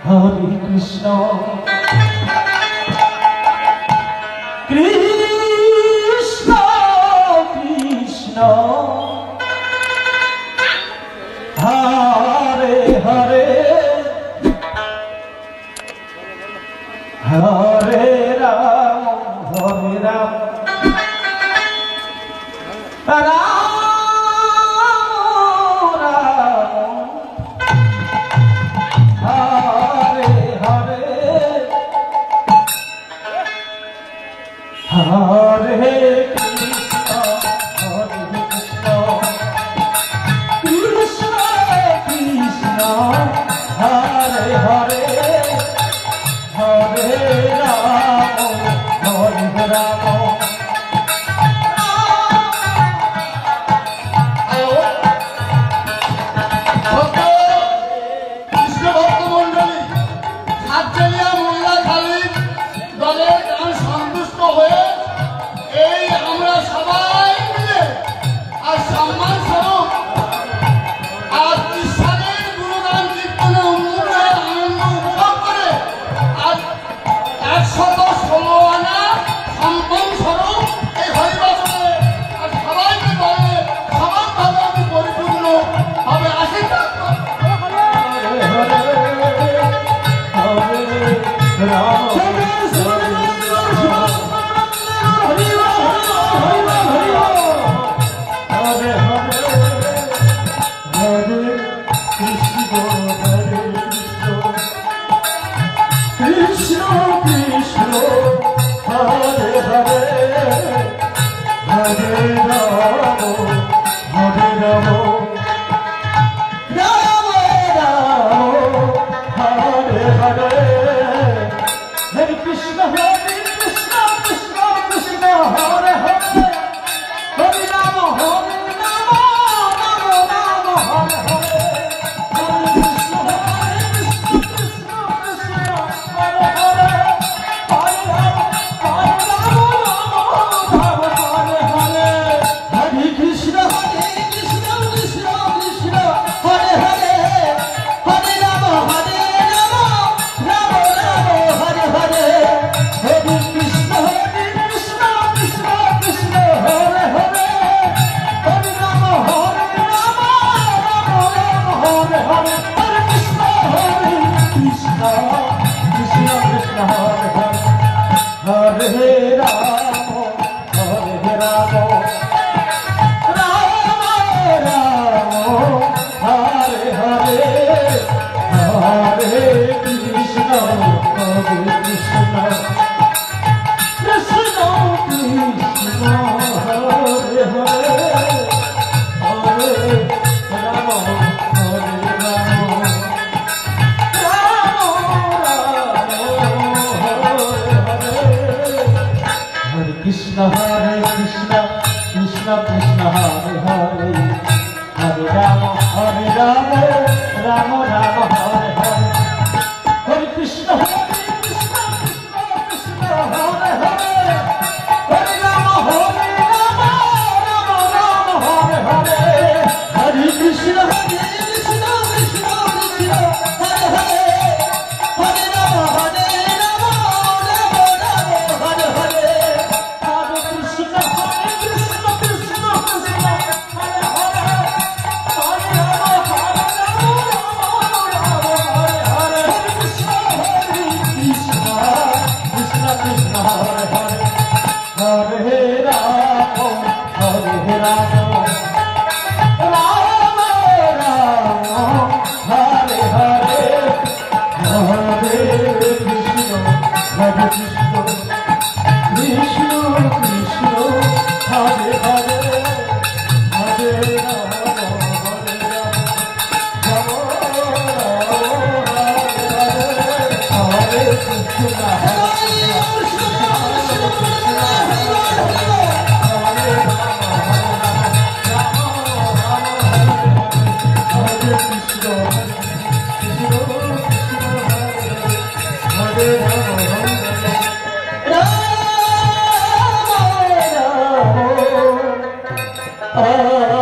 হরে Krishna Krishna Krishna Hare Hare Hare Ram Ram Hare Krishna, Krishna Krishna, Hare Hare, Hare Rama, Hare Rama. Krishna ভক্ত মন্ডলী সাতজেলিয়া মোল্লা খালিদ দলের গান সন্তুষ্ট হয়ে এই আমরা সবাই মিলে আর সম্মান স্বরূপ আর কৃষ্ণের গুণগান কীর্তনে উন্মুখ হয়ে আনন্দ উপভোগ করে আর 116 আনা সম্মান স্বরূপ এই হরিবাসনে আর সবাইকে দলে সমানভাবে আমি পরিপূর্ণ ভাবে আশীর্বাদ করি। Krishna Krishna Hare Hare Hare Rama Hare Rama Rama Rama Hare Hare Hare Krishna Krishna Krishna Hare Hare Hare Rama Rama Rama Hare Hare Hare Rama, Hare Rama, Rama Rama, Hare Hare, Hare Krishna, Hare Krishna, Krishna Krishna, Hare Hare, Hare Rama, Hare Rama. Krishna Hare Krishna Krishna Krishna Hare Hare Hare Rama Rama Rama Hare Hare Hare Krishna Hare Krishna Krishna Hare Hare Hare Rama Rama Rama Hare Hare Hare Krishna Hare Krishna Krishna Krishna Hare Hare Hare Rama Rama Hare Hare Hare Rama, Hare Rama, Rama Rama, Hare Hare, Hare Krishna, Hare Krishna, Krishna Krishna, Hare Hare, Hare Rama, Hare Rama, Rama Rama, Hare Krishna, Hare